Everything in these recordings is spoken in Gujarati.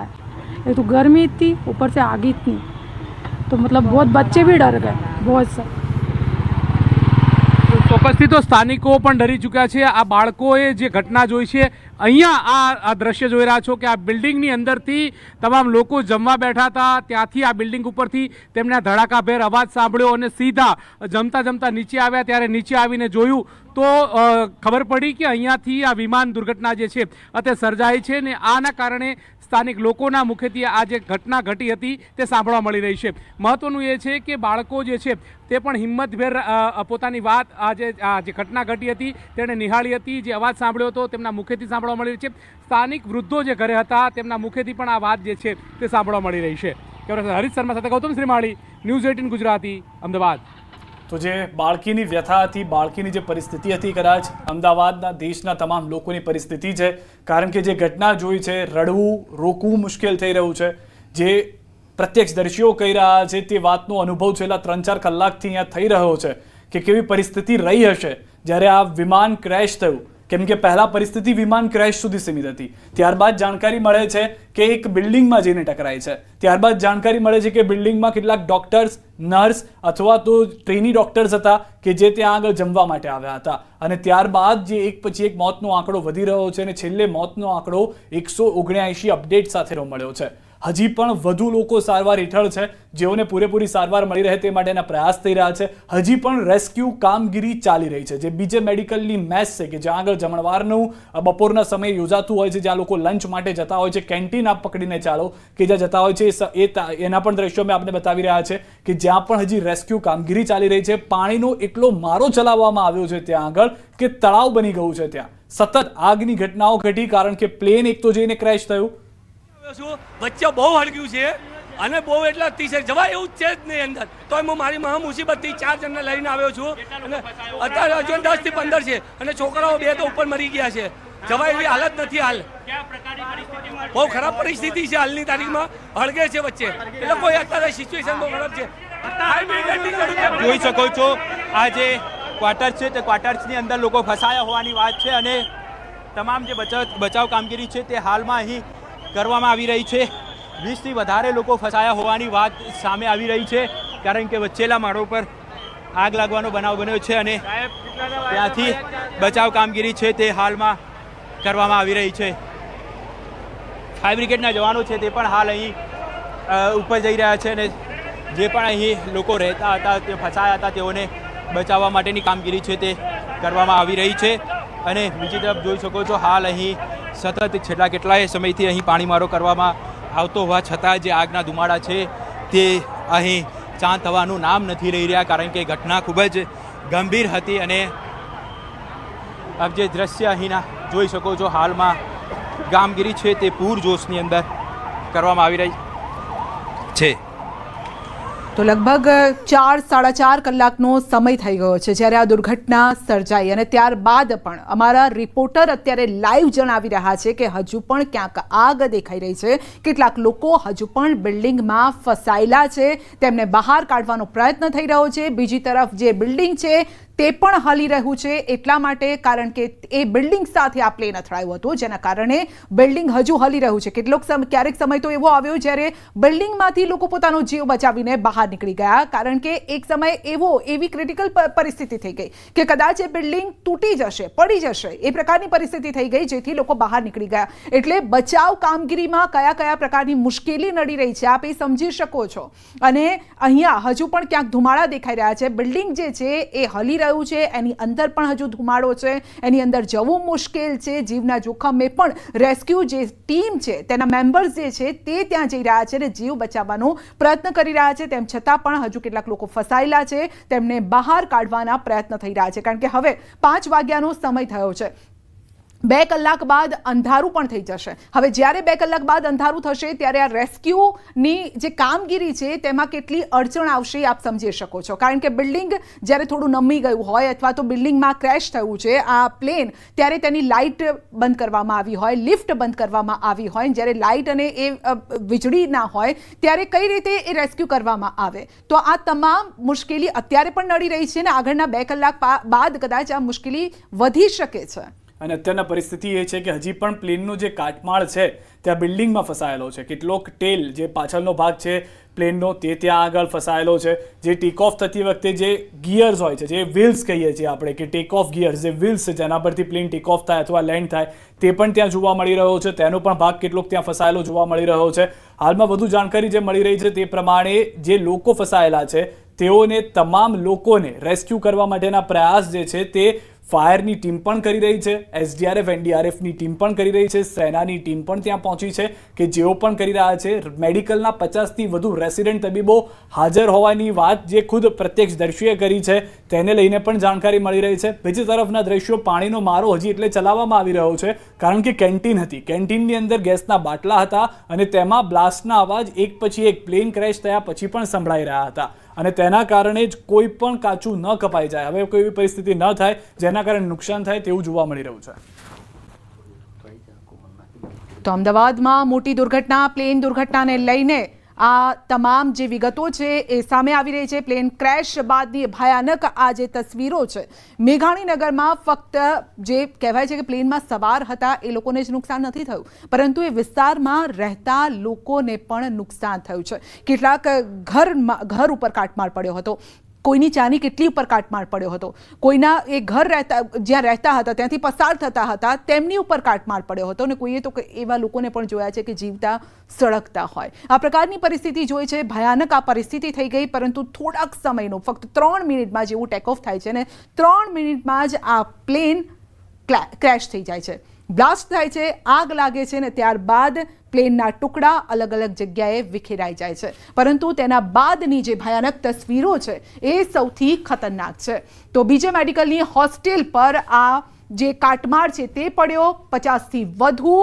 रहा है। एक तो गर्मी थी, ऊपर से आग इतनी, तो मतलब बहुत बच्चे भी डर गए बहुत सब। ચોક્કસથી તો સ્થાનિકો પણ ડરી ચૂક્યા છે। આ બાળકોએ જે ઘટના જોઈ છે, અહીંયા આ દ્રશ્ય જોઈ રહ્યા છો કે આ બિલ્ડિંગની અંદરથી તમામ લોકો જમવા બેઠા હતા, ત્યાંથી આ બિલ્ડિંગ ઉપરથી તેમને ધડાકાભેર અવાજ સાંભળ્યો અને સીધા જમતા જમતા નીચે આવ્યા। ત્યારે નીચે આવીને જોયું તો ખબર પડી કે અહીંયાથી આ વિમાન દુર્ઘટના જે છે તે સર્જાઈ છે ને આના કારણે સ્થાનિક લોકોના મુખેથી આ જે ઘટના ઘટી હતી તે સાંભળવા મળી રહી છે। મહત્વનું એ છે કે બાળકો જે છે તે પણ હિંમતભેર પોતાની વાત આ જે ઘટના ઘટી હતી તેણે નિહાળી હતી, જે અવાજ સાંભળ્યો હતો તેમના મુખેથી સાંભળવા મળી રહી છે। સ્થાનિક વૃદ્ધો જે ઘરે હતા તેમના મુખેથી પણ આ વાત જે છે તે સાંભળવા મળી રહી છે। કેમેરા હરીશ શર્મા સાથે ગૌતમ શ્રીમાળી, ન્યૂઝ 18 ગુજરાતી, અમદાવાદ। તો જે બાળકીની વ્યથા હતી, બાળકીની જે પરિસ્થિતિ હતી, કદાચ અમદાવાદના દેશના તમામ લોકોની પરિસ્થિતિ છે, કારણ કે જે ઘટના જોઈ છે, રડવું રોકવું મુશ્કેલ થઈ રહ્યું છે। જે પ્રત્યક્ષદર્શીઓ કહી રહ્યા છે તે વાતનો અનુભવ છેલ્લા 3-4 કલાકથી અહીંયા થઈ રહ્યો છે કે કેવી પરિસ્થિતિ રહી હશે જ્યારે આ વિમાન ક્રેશ થયું। કેમ કે પહેલા પરિસ્થિતિ વિમાન ક્રેશ સુધી સીમિત હતી, ત્યારબાદ જાણકારી મળે છે કે એક બિલ્ડિંગમાં જઈને ટકરાઈ છે, ત્યારબાદ જાણકારી મળે છે કે બિલ્ડિંગમાં કેટલાક ડોક્ટર્સ, નર્સ અથવા તો ટ્રેની ડોક્ટર્સ હતા કે જે ત્યાં આગળ જમવા માટે આવ્યા હતા અને ત્યારબાદ જે એક પછી એક મોતનો આંકડો વધી રહ્યો છે અને છેલ્લે મોતનો આંકડો 179 અપડેટ સાથે મળ્યો છે। હજી પણ વધુ લોકો સારવાર હેઠળ છે, જેઓને પૂરેપૂરી સારવાર મળી રહે તે માટેના પ્રયાસ થઈ રહ્યા છે। હજી પણ રેસ્ક્યુ કામગીરી ચાલી રહી છે। જે બીજે મેડિકલની મેસ છે કે જ્યાં આગળ જમણવારનું બપોરના સમયે યોજાતું હોય છે, જ્યાં લોકો લંચ માટે જતા હોય છે, કેન્ટીન આપ પકડીને ચાલો કે જ્યાં જતા હોય છે, એના પણ દ્રશ્યો મેં આપને બતાવી રહ્યા છે કે જ્યાં પણ હજી રેસ્ક્યુ કામગીરી ચાલી રહી છે। પાણીનો એટલો મારો ચલાવવામાં આવ્યો છે ત્યાં આગળ કે તળાવ બની ગયું છે। ત્યાં સતત આગની ઘટનાઓ ઘટી કારણ કે પ્લેન એક તો જઈને ક્રેશ થયું, વચ્ચે બહુ હળગ્યું છે અને બહુ એટલે અતિશય જવાય એવું જ છે જ નહીં અંદર। તો હું મારી મહા મુસીબતથી 4 જણને લઈને આવ્યો છું અને અત્યારે હજુ 10 થી 15 છે અને છોકરાઓ 2 તો ઉપર મરી ગયા છે। જવાય એવી હાલત નથી હાલ, બહુ ખરાબ પરિસ્થિતિ છે હાલની તારીખમાં, હળગે છે વચ્ચે, એટલે કોઈ અત્યારે સિચ્યુએશન બહુ ખરાબ છે। જોઈ શકો છો આ જે ક્વાર્ટર છે તે ક્વાર્ટર્સની અંદર લોકો ફસાયા હોવાની વાત છે અને તમામ જે બચાવ કામગીરી છે તે હાલમાં અહીં કરવામાં આવી રહી છે। 20 થી વધારે લોકો ફસાયા હોવાની વાત સામે આવી રહી છે કારણ કે વચ્ચેલા માળો પર આગ લાગવાનો બનાવ બન્યો છે અને ત્યાંથી બચાવ કામગીરી છે તે હાલમાં કરવામાં આવી રહી છે। ફાયર બ્રિગેડના જવાનો છે તે પણ હાલ અહીં ઉપર જઈ રહ્યા છે અને જે પણ અહીં લોકો રહેતા હતા, તે ફસાયા હતા, તેઓને બચાવવા માટેની કામગીરી છે તે કરવામાં આવી રહી છે। અને બીજી તરફ જોઈ શકો છો હાલ અહીં સતત છેલ્લા કેટલાય સમયથી અહીં પાણીમારો કરવામાં આવતો હોવા છતાં જે આગના ધુમાડા છે તે અહીં શાંત થવાનું નામ નથી લઈ રહ્યા કારણ કે ઘટના ખૂબ જ ગંભીર હતી। અને આપ જે દ્રશ્ય અહીંના જોઈ શકો છો, હાલમાં કામગીરી છે તે પૂરજોશની અંદર કરવામાં આવી રહી છે। તો લગભગ 4-4.5 કલાકનો સમય થઈ ગયો છે જ્યારે આ દુર્ઘટના સર્જાઈ અને ત્યારબાદ પણ અમારા રિપોર્ટર અત્યારે લાઈવ જણાવી રહ્યા છે કે હજુ પણ ક્યાંક આગ દેખાઈ રહી છે, કેટલાક લોકો હજુ પણ બિલ્ડિંગમાં ફસાયેલા છે, તેમને બહાર કાઢવાનો પ્રયત્ન થઈ રહ્યો છે। બીજી તરફ જે બિલ્ડિંગ છે તે પણ હલી રહ્યું છે એટલા માટે કારણ કે એ બિલ્ડિંગ સાથે આ પ્લેન અથડાયું હતું, જેના કારણે બિલ્ડિંગ હજુ હલી રહ્યું છે। ક્યારેક સમય તો એવો આવ્યો જ્યારે બિલ્ડિંગમાંથી લોકો પોતાનો જીવ બચાવીને બહાર નીકળી ગયા કારણ કે એક સમય એવી ક્રિટિકલ પરિસ્થિતિ થઈ ગઈ કે કદાચ એ બિલ્ડિંગ તૂટી જશે, પડી જશે, એ પ્રકારની પરિસ્થિતિ થઈ ગઈ જેથી લોકો બહાર નીકળી ગયા। એટલે બચાવ કામગીરીમાં કયા કયા પ્રકારની મુશ્કેલી નડી રહી છે આપ એ સમજી શકો છો। અને અહીંયા હજુ પણ ક્યાંક ધુમાડા દેખાઈ રહ્યા છે, બિલ્ડિંગ જે છે એ હલી રહ્યું છે, એની અંદર પણ હજુ ધુમાડો છે, એની અંદર જવું મુશ્કેલ છે। જીવના જોખમે પણ રેસ્ક્યુ જે ટીમ છે તેના મેમ્બર્સ જે છે તે ત્યાં જઈ રહ્યા છે અને જીવ બચાવવાનો પ્રયત્ન કરી રહ્યા છે। તેમ છતાં પણ હજુ કેટલાક લોકો ફસાયેલા છે, તેમને બહાર કાઢવાના પ્રયત્ન થઈ રહ્યા છે કારણ કે હવે 5 વાગ્યાનો સમય થયો છે। 2 કલાક બાદ અંધારું પણ થઈ જશે। હવે જ્યારે 2 કલાક બાદ અંધારું થશે ત્યારે આ રેસ્ક્યુની જે કામગીરી છે તેમાં કેટલી અડચણ આવશે આપ સમજી શકો છો કારણ કે બિલ્ડિંગ જ્યારે થોડું નમી ગયું હોય અથવા તો બિલ્ડિંગમાં ક્રેશ થયું છે આ પ્લેન, ત્યારે તેની લાઇટ બંધ કરવામાં આવી હોય, લિફ્ટ બંધ કરવામાં આવી હોય, જ્યારે લાઇટ અને એ વીજળી ના હોય ત્યારે કઈ રીતે એ રેસ્ક્યુ કરવામાં આવે? તો આ તમામ મુશ્કેલી અત્યારે પણ નડી રહી છે ને આગળના 2 કલાક બાદ કદાચ આ મુશ્કેલી વધી શકે છે। અને અત્યારના પરિસ્થિતિ એ છે કે હજી પણ પ્લેનનો જે કાટમાળ છે ત્યાં બિલ્ડિંગમાં ફસાયેલો છે. કેટલોક ટેલ જે પાછળનો ભાગ છે પ્લેનનો તે ત્યાં આગળ ફસાયેલો છે. જે ટેક ઓફ થતી વખતે જે ગિયર્સ હોય છે, જે વ્હીલ્સ કહીએ છીએ આપણે કે ટેક ઓફ ગિયર્સ, જે વ્હીલ્સ છે જેના પરથી પ્લેન ટેક ઓફ થાય અથવા લેન્ડ થાય તે પણ ત્યાં જોવા મળી રહ્યો છે. તેનો પણ ભાગ કેટલોક ત્યાં ફસાયેલો જોવા મળી રહ્યો છે. હાલમાં વધુ જાણકારી જે મળી રહી છે તે પ્રમાણે જે લોકો ફસાયેલા છે તેઓને તમામ લોકોને રેસ્ક્યુ કરવા માટેના પ્રયાસ જે છે તે ફાયરની ટીમ પણ કરી રહી છે, SDRF NDRFની ટીમ પણ કરી રહી છે, સેનાની ટીમ પણ ત્યાં પહોંચી છે કે જેઓ પણ કરી રહ્યા છે. મેડિકલના 50થી વધુ રેસિડેન્ટ તબીબો હાજર હોવાની વાત જે ખુદ પ્રત્યક્ષદર્શીએ કરી છે તેને લઈને પણ જાણકારી મળી રહી છે. બીજી તરફના દ્રશ્યો, પાણીનો મારો હજી એટલે ચલાવવામાં આવી રહ્યો છે કારણ કે કેન્ટીન હતી, કેન્ટીનની અંદર ગેસના બાટલા હતા અને તેમાં બ્લાસ્ટના અવાજ એક પછી એક પ્લેન ક્રેશ થયા પછી પણ સંભળાઈ રહ્યા હતા અને તેના કારણે જ કોઈ પણ કાચું ન કપાઈ જાય. હવે કોઈ એવી પરિસ્થિતિ ન થાય જેના કારણે નુકસાન થાય તેવું જોવા મળી રહ્યું છે. તો અમદાવાદમાં મોટી દુર્ઘટના, પ્લેન દુર્ઘટનાને લઈને આ તમામ જે વિગતો છે એ સામે આવી રહી છે. પ્લેન ક્રેશ બાદની ભયાનક આ જે તસવીરો છે મેઘાણીનગરમાં, ફક્ત જે કહેવાય છે કે પ્લેનમાં સવાર હતા એ લોકોને જ નુકસાન નથી થયું, પરંતુ એ વિસ્તારમાં રહેતા લોકોને પણ નુકસાન થયું છે. કેટલાક ઘર ઉપર કાટમાળ પડ્યો હતો, કોઈની ચાની કેટલી ઉપર કાટમાળ પડ્યો હતો, કોઈના એ ઘર જ્યાં રહેતા હતા ત્યાંથી પસાર થતા હતા તેમની ઉપર કાટમાળ પડ્યો હતો અને કોઈએ તો એવા લોકોને પણ જોયા છે કે જીવતા સળગતા હોય. આ પ્રકારની પરિસ્થિતિ જોઈ છે. ભયાનક આ પરિસ્થિતિ થઈ ગઈ, પરંતુ થોડાક સમયનો, ફક્ત 3 મિનિટમાં જેવું ટેક ઓફ થાય છે ને 3 મિનિટમાં જ આ પ્લેન ક્રેશ થઈ જાય છે, બ્લાસ્ટ થાય છે, આગ લાગે છે ને ત્યારબાદ પ્લેનના ટુકડા અલગ અલગ જગ્યાએ વિખેરાઈ જાય છે. પરંતુ તેના બાદની જે ભયાનક તસવીરો છે એ સૌથી ખતરનાક છે. તો બીજે મેડિકલની હોસ્ટેલ પર આ જે કાટમાળ છે તે પડ્યો, 50થી વધુ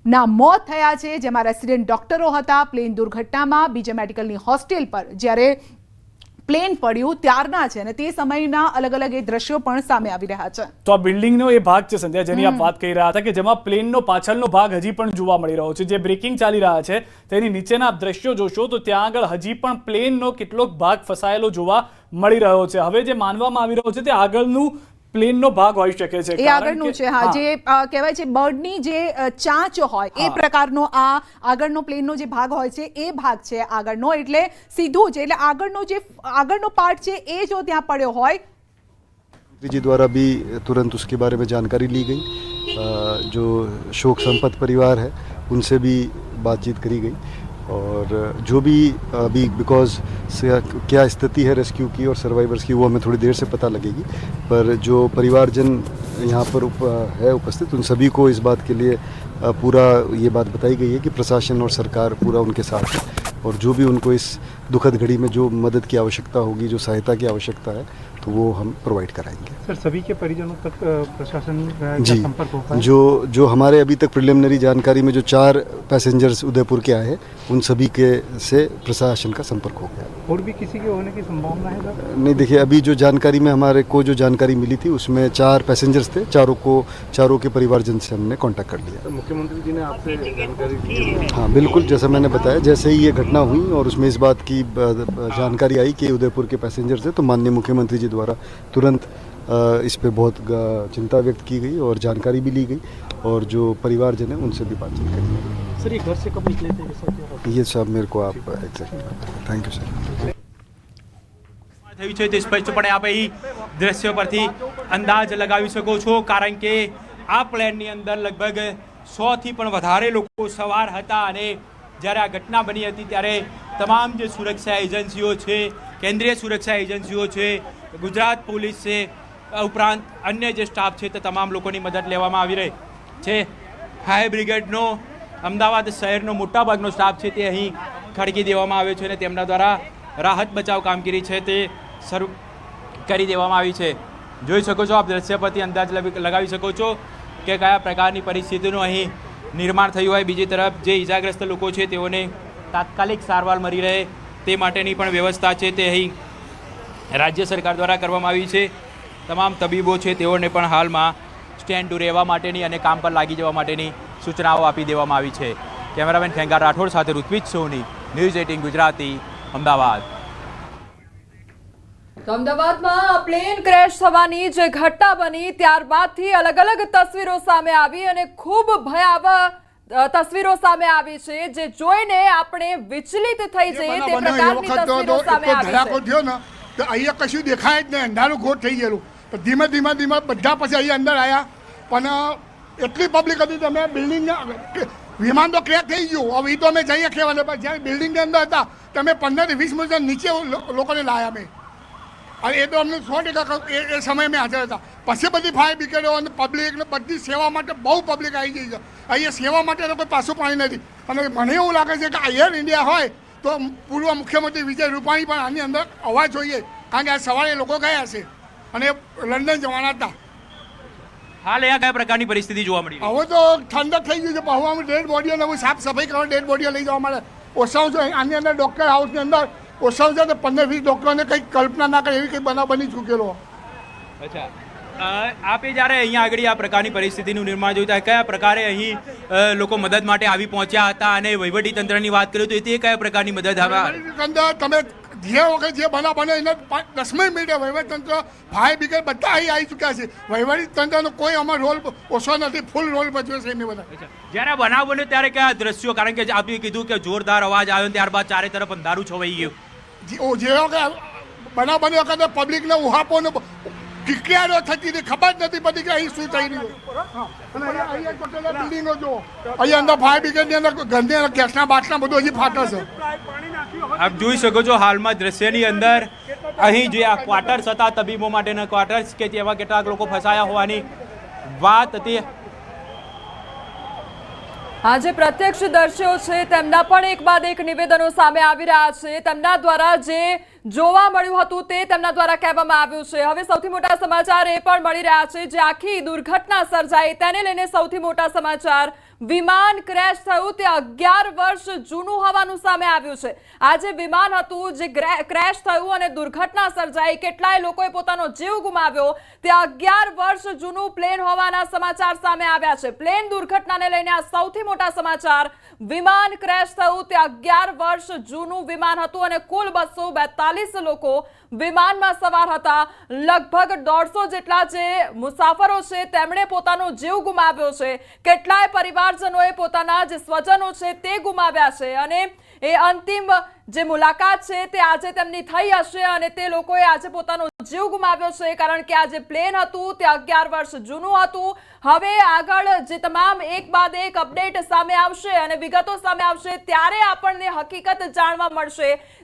ના મોત થયા છે જેમાં રેસિડેન્ટ ડોક્ટરો હતા. પ્લેન દુર્ઘટનામાં બીજે મેડિકલની હોસ્ટેલ પર જ્યારે પ્લેન પડ્યું ત્યારના છે અને તે સમયના અલગ અલગ એ દ્રશ્યો પણ સામે આવી રહ્યા છે. તો આ બિલ્ડિંગનો એ ભાગ છે સંધ્યા જેની આપ વાત કરી રહ્યા હતા કે જેમાં પ્લેનનો પાછળનો ભાગ હજી પણ જોવા મળી રહ્યો છે. જે બ્રેકિંગ ચાલી રહ્યા છે તેની નીચેના આપ દ્રશ્યો જોશો તો ત્યાં આગળ હજી પણ પ્લેનનો કેટલોક ભાગ ફસાયેલો જોવા મળી રહ્યો છે. હવે જે માનવામાં આવી રહ્યો છે તે આગળનું પ્લેનનો ભાગ હોઈ શકે છે. એ આગળનું છે, હા, જે કહેવાય છે બર્ડની જે ચાંચ હોય એ પ્રકારનો આ આગળનો પ્લેનનો જે ભાગ હોય છે એ ભાગ છે આગળનો, એટલે સીધું જ, એટલે આગળનો પાર્ટ છે એ જો ત્યાં પડ્યો હોય. जी द्वारा भी तुरंत उसके बारे में जानकारी ली गई. जो शोक संपन्न परिवार है उनसे भी बातचीत करी गई और जो भी अभी बिकॉज क्या स्थिति है रेस्क्यू की और सर्वाइवर्स की वो हमें थोड़ी देर से पता लगेगी, पर जो परिवारजन यहाँ पर है उपस्थित उन सभी को इस बात के लिए पूरा ये बात बताई गई है कि प्रशासन और सरकार पूरा उनके साथ है और जो भी उनको इस दुखद घड़ी में जो मदद की आवश्यकता होगी, जो सहायता की आवश्यकता है, तो वो हम प्रोवाइड कराएंगे. सर, सभी के परिजनों तक प्रशासन का जी संपर्क हो पाया? जो हमारे अभी तक प्रिलिमिनरी जानकारी में जो 4 पैसेंजर्स उदयपुर के आए हैं उन सभी के से प्रशासन का संपर्क हो गया. और भी किसी के होने की संभावना है सर? नहीं, देखिए अभी जो जानकारी में हमारे को जो जानकारी मिली थी उसमें 4 पैसेंजर्स थे, चारों के परिवारजन से हमने कांटेक्ट कर लिया. तो मुख्यमंत्री जी ने आपसे जानकारी दी? हाँ बिल्कुल, जैसा मैंने बताया, जैसे ही ये घटना हुई और उसमें इस बात की जानकारी आई कि उदयपुर के पैसेंजर्स थे तो माननीय मुख्यमंत्री जी द्वारा तुरंत इस पे बहुत चिंता व्यक्त की गई और जानकारी भी ली गई और जो परिवारजन है उनसे भी बातचीत करी गई. सर, ये घर से कब निकले थे? ये सब मेरे को आप एग्जैक्ट. Thank you sir. થયું છે તે સ્પષ્ટપણે આપ અહીં દ્રશ્યો પરથી અંદાજ લગાવી શકો છો, કારણ કે આ પ્લેનની અંદર લગભગ 100થી પણ વધારે લોકો સવાર હતા અને જ્યારે આ ઘટના બની હતી ત્યારે તમામ જે સુરક્ષા એજન્સીઓ છે, કેન્દ્રીય સુરક્ષા એજન્સીઓ છે, ગુજરાત પોલીસ છે, ઉપરાંત અન્ય જે સ્ટાફ છે તે તમામ લોકોની મદદ લેવામાં આવી રહી છે. ફાયર બ્રિગેડનો અમદાવાદ શહેરનો મોટાભાગનો સ્ટાફ છે તે અહીં ખડકી દેવામાં આવ્યો છે અને તેમના દ્વારા રાહત બચાવ કામગીરી છે તે શરૂ કરી દેવામાં આવી છે. જોઈ શકો છો, આપ દ્રશ્ય પરથી અંદાજ લગાવી શકો છો કે કયા પ્રકારની પરિસ્થિતિનું અહીં નિર્માણ થયું હોય. બીજી તરફ જે ઇજાગ્રસ્ત લોકો છે તેઓને તાત્કાલિક સારવાર મળી રહે તે માટેની પણ વ્યવસ્થા છે તે અહીં રાજ્ય સરકાર દ્વારા કરવામાં આવી છે. તમામ તબીબો છે તેઓને પણ હાલમાં સ્ટેન્ડ ટુ રહેવા માટેની અને કામ પર લાગી જવા માટેની સૂચનાઓ આપી દેવામાં આવી છે. કેમેરામેન ખેંગાર રાઠોડ સાથે ઋત્વિજ સોની, ન્યૂઝ 18 ગુજરાતી, અમદાવાદ. તો અમદાવાદમાં પ્લેન ક્રેશ થવાની જે ઘટના બની ત્યારબાદથી અલગ અલગ તસવીરો સામે આવી અને ખૂબ ભયાવહ તસવીરો સામે આવી છે જે જોઈને આપણે વિચલિત થઈ જઈએ તે પ્રકારની તસવીરો સામે આવી છે ને તો અહીંયા કશું દેખાય જ નહીં, અંધારું ઘોટ થઈ ગયેલું. ધીમે ધીમે બધા પછી અહીંયા અંદર આવ્યા, પણ એટલી પબ્લિક હતી તમે બિલ્ડિંગના વિમાન તો ક્રેક થઈ ગયું. હવે એ તો અમે જઈએ કહેવાને, પણ જ્યારે બિલ્ડિંગની અંદર હતા તમે 15 થી 20 મિનિટ નીચે લોકોને લાવ્યા મેં, અને એ તો અમને 100% એ સમયે મેં હાજર હતા. પછી બધી ફાયર બ્રિગેડો અને પબ્લિક બધી સેવા માટે બહુ પબ્લિક આવી ગઈ છે. અહીંયા સેવા માટે કોઈ પાછું પાણી નથી. અને મને એવું લાગે છે કે એર ઇન્ડિયા હોય તો પૂર્વ મુખ્યમંત્રી વિજય રૂપાણી પણ આની અંદર આવવા જોઈએ, કારણ કે આ સવારે લોકો ગયા છે અને લંડન જવાના હતા. હાલ અહીંયા કયા પ્રકારની પરિસ્થિતિ જોવા મળી? હવે તો ઠંડક થઈ ગયું છે, પણ હવે અમે ડેડ બોડીઓને હવે સાફ સફાઈ કરવા ડેડ બોડીઓ લઈ જવા માટે ઓછામાં છે. આની અંદર ડૉક્ટર હાઉસની અંદર ઓછામાં છે 15-20 ડૉક્ટરોને કંઈક કલ્પના ના કરે એવી કંઈક બનાવ બની ચૂકેલો. અચ્છા, આપે જ્યારે અહીંયા આગળ આ પ્રકારની પરિસ્થિતિનું નિર્માણ જોયું ત્યારે કયા પ્રકારે અહીં લોકો મદદ માટે આવી પહોંચ્યા હતા, અને વહીવટી તંત્રની વાત કરીએ તો તે કયા પ્રકારની મદદ આવે? તમે જે વખત જે બનાવ બને એને 10 મિનિટે વહીવટી તંત્ર ફાયર બ્રિગેડ બધા અહીં આવી ચૂક્યા છે. વહીવટી તંત્રનો કોઈ અમારો રોલ ઓછો નથી, ફૂલ રોલ ભજવે છે એમને બધા. જ્યારે બનાવ બન્યો ત્યારે કયા દ્રશ્યો, કારણ કે આપે કીધું કે જોરદાર અવાજ આવ્યો ત્યારબાદ ચારે તરફ અંધારું છવાઈ ગયું. જે વખત બનાવ બન્યો વખતે પબ્લિકને ઉહાપોને કિકિયારો થતી હતી, ખબર જ નથી પડતી કે અહીં શું થઈ રહ્યું. અને અહીંયા ટોટલ બિલ્ડિંગો જો અહીંયા અંદર ફાયર બ્રિગેડની અંદર ગંદી ગેસના બાટલા બધું હજી ફાટે છે. આપ જોઈ શકો છો હાલમાં દ્રશ્યની અંદર અહીં જે આ ક્વાર્ટર્સ હતા, તબીબો માટેના ક્વાર્ટર્સ, કે જેવા કેટલાક લોકો ફસાયા હોવાની વાત હતી. આ જે પ્રત્યક્ષદર્શીઓ છે તેમના પણ એક બાદ એક નિવેદનો સામે આવી રહ્યા છે. તેમના દ્વારા જે જોવા મળ્યું હતું તે તેમના દ્વારા કહેવામાં આવ્યું છે. હવે સૌથી મોટા સમાચાર એ પણ મળી રહ્યા છે જે આખી દુર્ઘટના સર્જાઈ તેને લઈને સૌથી મોટા સમાચાર વિમાન ક્રેશ થયું તે 11 વર્ષ જૂનું હોવાનું સામે આવ્યું છે. આ જે વિમાન હતું જે ક્રેશ થયું અને દુર્ઘટના સર્જાઈ, કેટલાય લોકોએ પોતાનો જીવ ગુમાવ્યો, તે 11 વર્ષ જૂનું પ્લેન હોવાના સમાચાર સામે આવ્યા છે. પ્લેન દુર્ઘટનાને લઈને આ સૌથી મોટા સમાચાર. વિમાન ક્રેશ થયું તે 11 વર્ષ જૂનું વિમાન હતું અને કુલ 242 લોકો વિમાનમાં સવાર હતા. લગભગ 150 જેટલા જે મુસાફરો છે તેમણે પોતાનો જીવ ગુમાવ્યો છે. કેટલાય પરિવારજનોએ પોતાના જે સ્વજનો છે તે ગુમાવ્યા છે અને એ અંતિમ જે મુલાકાત છે તે આજે તેમની થઈ હશે અને તે લોકોએ આજે પોતાનો જીવ ગુમાવ્યો છે, કારણ કે આ જે પ્લેન હતું તે 11 વર્ષ જૂનું હતું. હવે આગળ જે તમામ એક બાદ એક અપડેટ સામે આવશે અને વિગતો સામે આવશે ત્યારે આપણને હકીકત જાણવા મળશે.